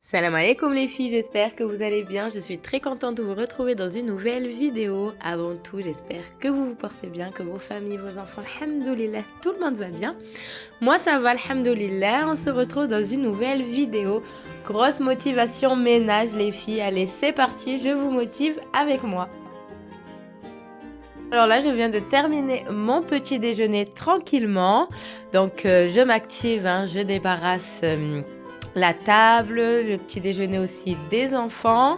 Salam alaikum les filles, j'espère que vous allez bien. Je suis très contente de vous retrouver dans une nouvelle vidéo. Avant tout, j'espère que vous vous portez bien, que vos familles, vos enfants, alhamdoulilah, tout le monde va bien. Moi ça va, alhamdoulilah. On se retrouve dans une nouvelle vidéo. Grosse motivation ménage les filles. Allez, c'est parti, je vous motive avec moi. Alors là, je viens de terminer mon petit déjeuner tranquillement. Donc je m'active, je débarrasse la table, le petit déjeuner aussi des enfants.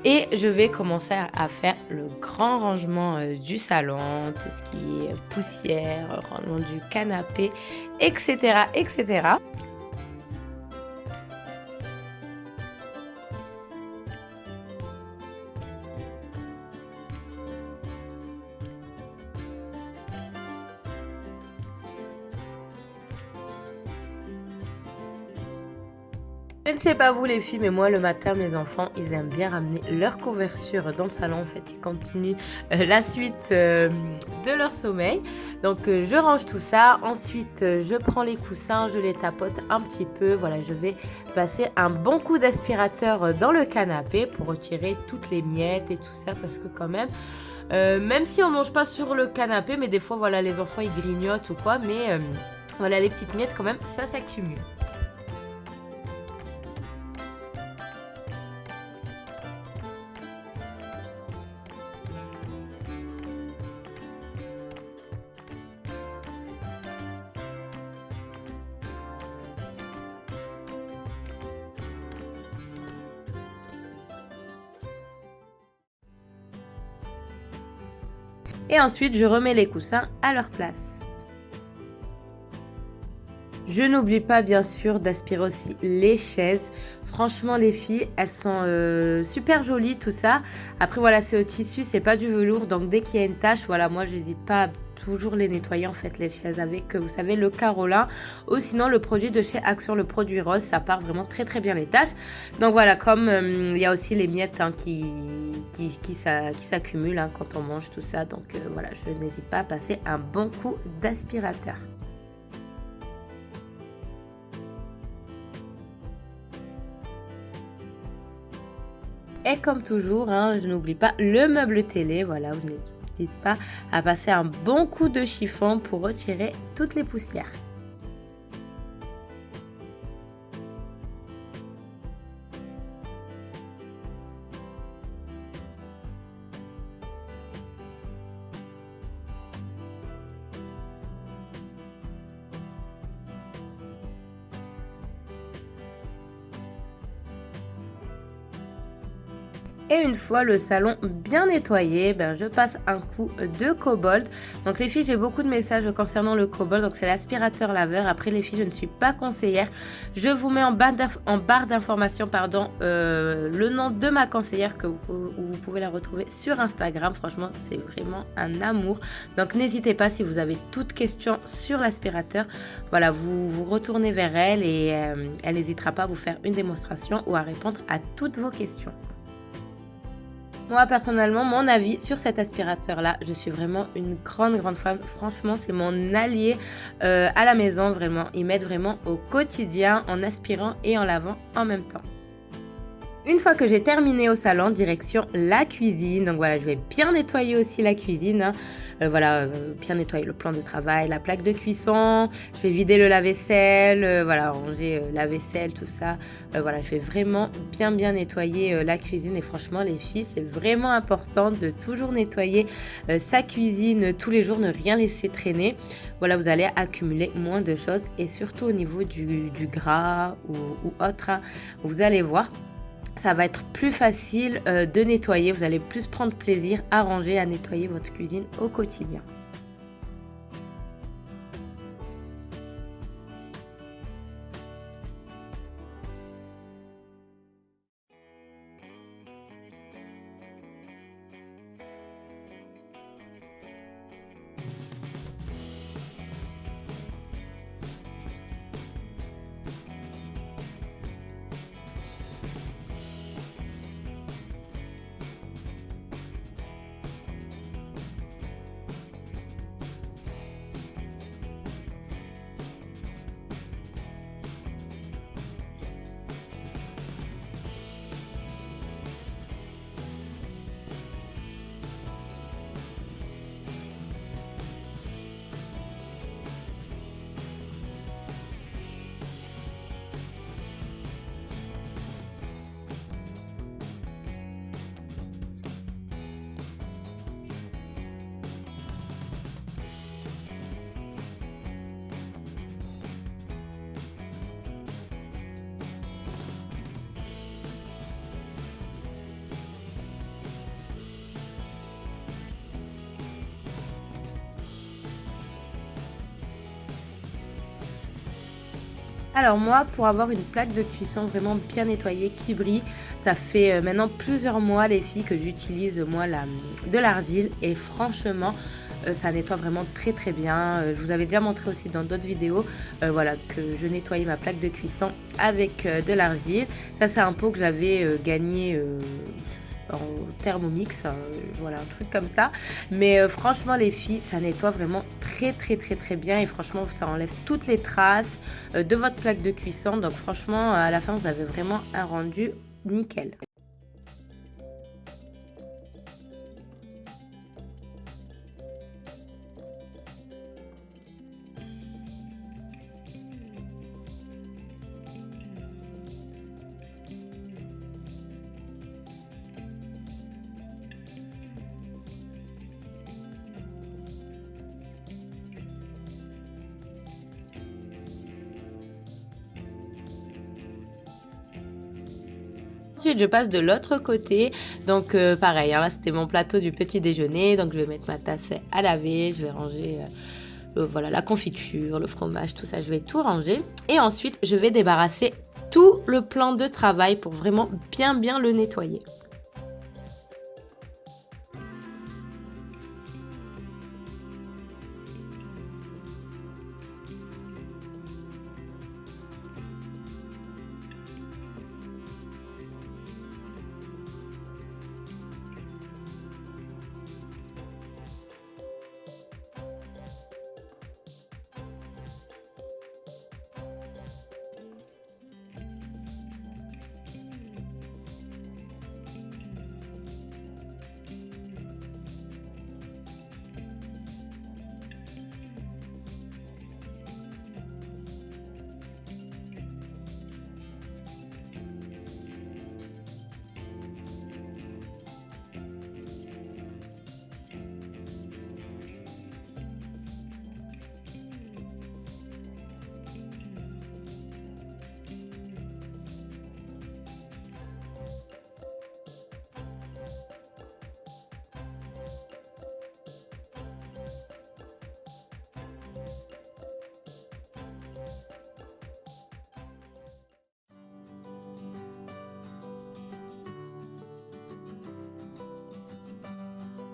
Et je vais commencer à faire le grand rangement du salon, tout ce qui est poussière, rangement du canapé, etc., etc. Je ne sais pas vous les filles, mais moi le matin, mes enfants, ils aiment bien ramener leur couverture dans le salon. En fait, ils continuent la suite de leur sommeil. Donc je range tout ça. Ensuite, je prends les coussins, je les tapote un petit peu. Voilà, je vais passer un bon coup d'aspirateur dans le canapé pour retirer toutes les miettes et tout ça. Parce que quand même si on mange pas sur le canapé, mais des fois, voilà, les enfants, ils grignotent ou quoi. Mais voilà, les petites miettes, quand même, ça s'accumule. Et ensuite, je remets les coussins à leur place. Je n'oublie pas bien sûr d'aspirer aussi les chaises. Franchement les filles, elles sont super jolies tout ça. Après voilà, c'est au tissu, c'est pas du velours. Donc dès qu'il y a une tache, voilà, moi j'hésite pas à toujours les nettoyer en fait les chaises avec, vous savez, le carolin. Ou sinon le produit de chez Action, le produit rose, ça part vraiment très très bien les taches. Donc voilà, comme il y a aussi les miettes qui s'accumulent quand on mange tout ça. Donc voilà, je n'hésite pas à passer un bon coup d'aspirateur. Et comme toujours, je n'oublie pas le meuble télé. Voilà, vous n'hésitez pas à passer un bon coup de chiffon pour retirer toutes les poussières. Et une fois le salon bien nettoyé, je passe un coup de Cobalt. Donc les filles, j'ai beaucoup de messages concernant le Cobalt. Donc c'est l'aspirateur laveur. Après les filles, je ne suis pas conseillère. Je vous mets en barre d'information le nom de ma conseillère où vous pouvez la retrouver sur Instagram. Franchement, c'est vraiment un amour. Donc n'hésitez pas si vous avez toute question sur l'aspirateur. Voilà, vous retournez vers elle et elle n'hésitera pas à vous faire une démonstration ou à répondre à toutes vos questions. Moi, personnellement, mon avis sur cet aspirateur-là, je suis vraiment une grande fan. Franchement, c'est mon allié à la maison, vraiment. Il m'aide vraiment au quotidien en aspirant et en lavant en même temps. Une fois que j'ai terminé au salon, direction la cuisine. Donc voilà, je vais bien nettoyer aussi la cuisine. Bien nettoyer le plan de travail, la plaque de cuisson. Je vais vider le lave-vaisselle, ranger la vaisselle, tout ça. Je vais vraiment bien nettoyer la cuisine. Et franchement, les filles, c'est vraiment important de toujours nettoyer sa cuisine tous les jours, ne rien laisser traîner. Voilà, vous allez accumuler moins de choses. Et surtout au niveau du gras ou autre, vous allez voir. Ça va être plus facile de nettoyer, vous allez plus prendre plaisir à ranger, à nettoyer votre cuisine au quotidien. Alors moi, pour avoir une plaque de cuisson vraiment bien nettoyée, qui brille, ça fait maintenant plusieurs mois les filles que j'utilise moi de l'argile et franchement ça nettoie vraiment très très bien. Je vous avais déjà montré aussi dans d'autres vidéos voilà, que je nettoyais ma plaque de cuisson avec de l'argile. Ça c'est un pot que j'avais gagné en Thermomix, voilà un truc comme ça. Mais franchement les filles, ça nettoie vraiment très très très très bien et franchement ça enlève toutes les traces de votre plaque de cuisson. Donc franchement à la fin vous avez vraiment un rendu nickel. Ensuite, je passe de l'autre côté. Donc, pareil, hein, là, c'était mon plateau du petit déjeuner. Donc, je vais mettre ma tasse à laver. Je vais ranger voilà, la confiture, le fromage, tout ça. Je vais tout ranger. Et ensuite, je vais débarrasser tout le plan de travail pour vraiment bien le nettoyer.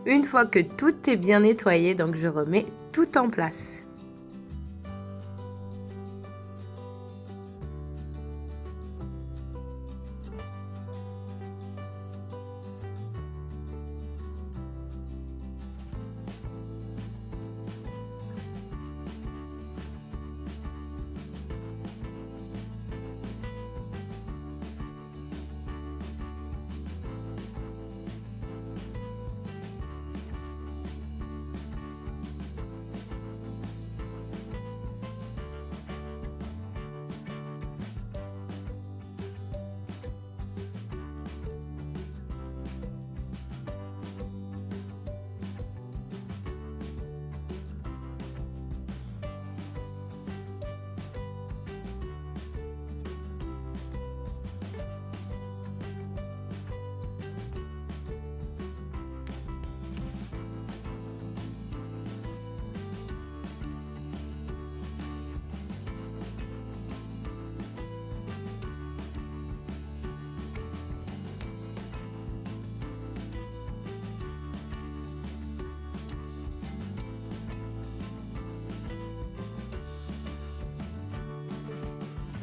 Une fois que tout est bien nettoyé, donc je remets tout en place.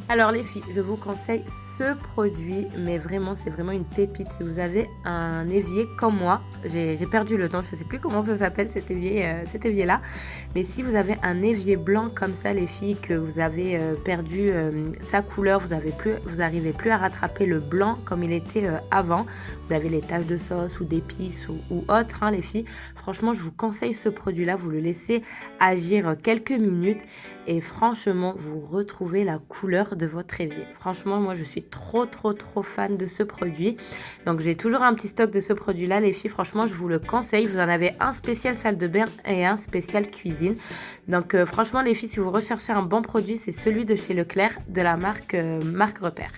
Alors les filles, je vous conseille ce produit, mais vraiment, c'est vraiment une pépite. Si vous avez un évier comme moi, j'ai perdu le nom, je ne sais plus comment ça s'appelle cet évier-là. Mais si vous avez un évier blanc comme ça, les filles, que vous avez perdu sa couleur, vous n'arrivez plus à rattraper le blanc comme il était avant. Vous avez les taches de sauce ou d'épices ou autres, hein, les filles. Franchement, je vous conseille ce produit-là. Vous le laissez agir quelques minutes et franchement, vous retrouvez la couleur de votre évier. Franchement, moi, je suis trop fan de ce produit. Donc, j'ai toujours un petit stock de ce produit-là, les filles. Franchement, je vous le conseille. Vous en avez un spécial salle de bain et un spécial cuisine. Donc, franchement, les filles, si vous recherchez un bon produit, c'est celui de chez Leclerc, de la marque Repère.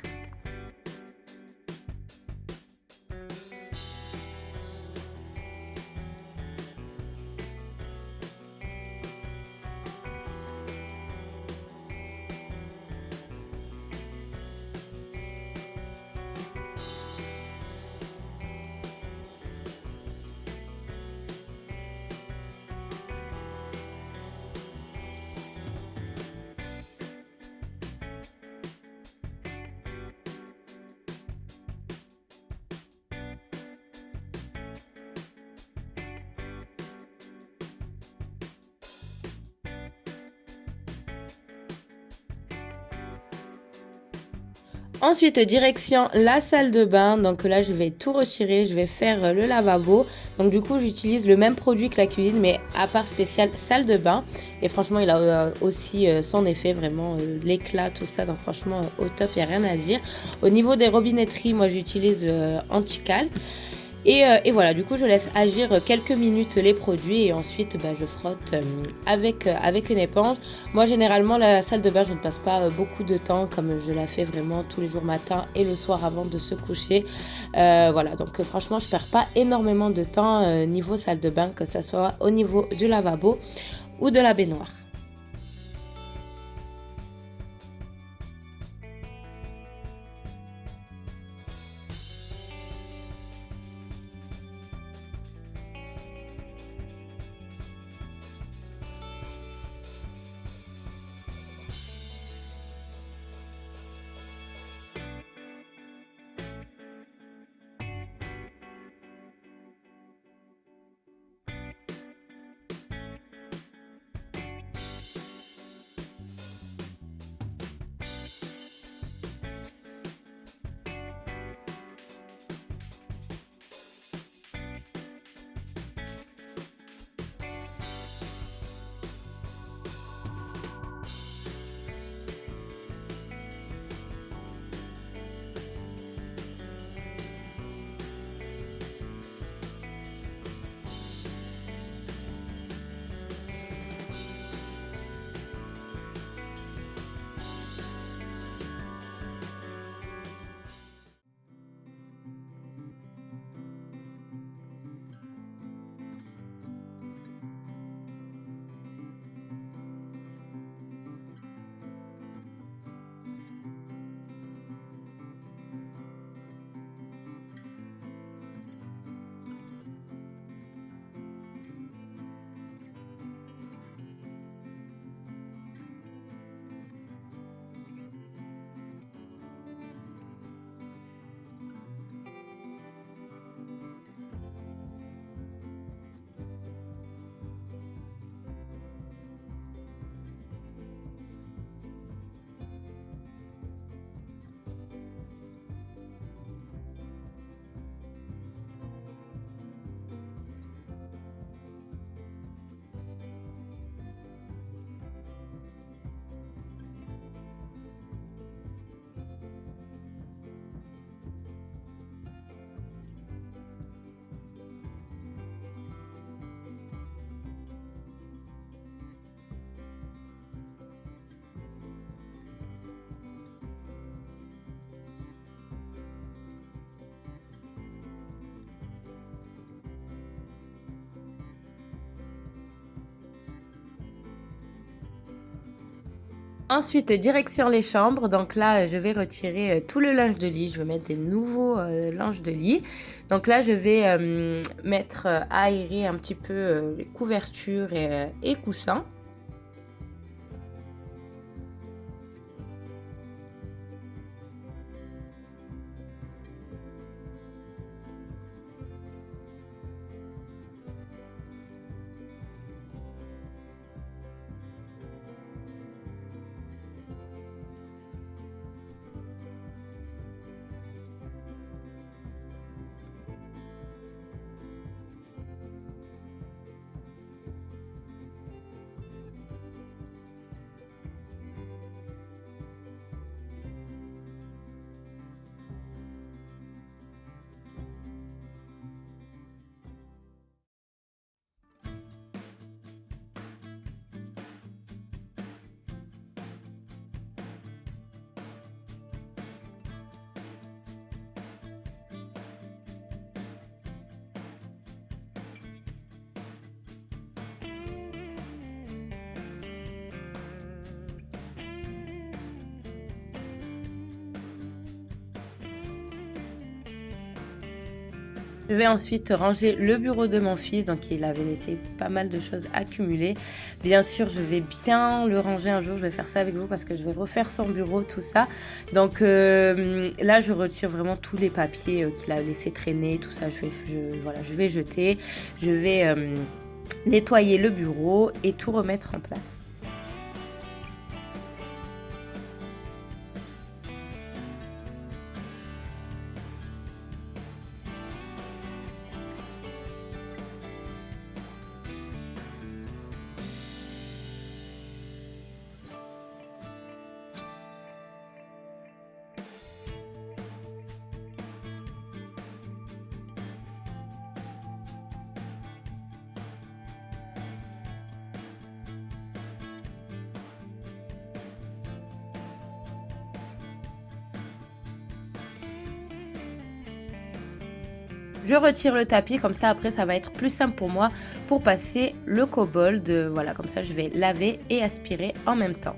Ensuite, direction la salle de bain. Donc là, je vais tout retirer. Je vais faire le lavabo. Donc du coup, j'utilise le même produit que la cuisine, mais à part spécial salle de bain. Et franchement, il a aussi son effet, vraiment l'éclat, tout ça. Donc franchement, au top, il n'y a rien à dire. Au niveau des robinetteries, moi, j'utilise Antical. Et voilà, du coup, je laisse agir quelques minutes les produits et ensuite, je frotte avec une éponge. Moi, généralement, la salle de bain, je ne passe pas beaucoup de temps comme je la fais vraiment tous les jours matin et le soir avant de se coucher. Voilà, donc franchement, je perds pas énormément de temps niveau salle de bain, que ce soit au niveau du lavabo ou de la baignoire. Ensuite, direction les chambres. Donc là, je vais retirer tout le linge de lit. Je vais mettre des nouveaux linges de lit. Donc là, je vais mettre aérer un petit peu les couvertures et coussins. Je vais ensuite ranger le bureau de mon fils, donc il avait laissé pas mal de choses accumulées. Bien sûr, je vais bien le ranger un jour, je vais faire ça avec vous parce que je vais refaire son bureau, tout ça. Donc là, je retire vraiment tous les papiers qu'il a laissé traîner, tout ça, voilà, je vais jeter, je vais nettoyer le bureau et tout remettre en place. je retire le tapis, comme ça après ça va être plus simple pour moi pour passer le kobold. Voilà, comme ça je vais laver et aspirer en même temps.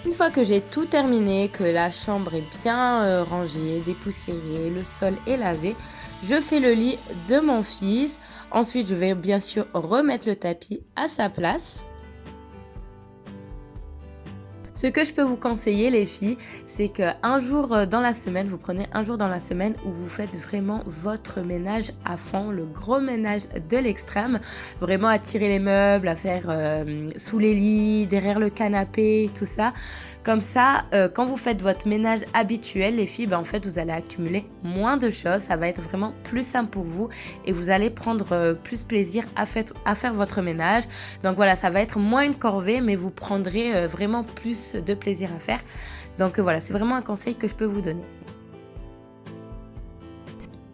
Une fois que j'ai tout terminé, que la chambre est bien rangée, dépoussiérée, le sol est lavé, je fais le lit de mon fils. Ensuite, je vais bien sûr remettre le tapis à sa place. Ce que je peux vous conseiller les filles, c'est qu'un jour dans la semaine, vous prenez un jour dans la semaine où vous faites vraiment votre ménage à fond, le gros ménage de l'extrême, vraiment à tirer les meubles, à faire sous les lits, derrière le canapé, tout ça. Comme ça, quand vous faites votre ménage habituel, les filles, en fait, vous allez accumuler moins de choses. Ça va être vraiment plus simple pour vous et vous allez prendre plus plaisir à faire votre ménage. Donc voilà, ça va être moins une corvée, mais vous prendrez vraiment plus de plaisir à faire. Donc voilà, c'est vraiment un conseil que je peux vous donner.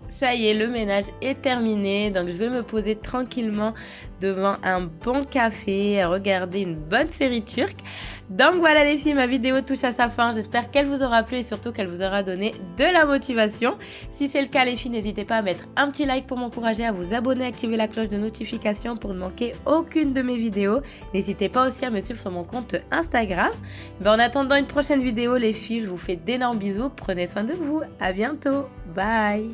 Ça y est, le ménage est terminé, donc je vais me poser tranquillement devant un bon café, regarder une bonne série turque. Donc voilà les filles, ma vidéo touche à sa fin, j'espère qu'elle vous aura plu et surtout qu'elle vous aura donné de la motivation. Si c'est le cas les filles, n'hésitez pas à mettre un petit like pour m'encourager, à vous abonner, activer la cloche de notification pour ne manquer aucune de mes vidéos. N'hésitez pas aussi à me suivre sur mon compte Instagram. En attendant une prochaine vidéo les filles, je vous fais d'énormes bisous, prenez soin de vous, à bientôt, bye.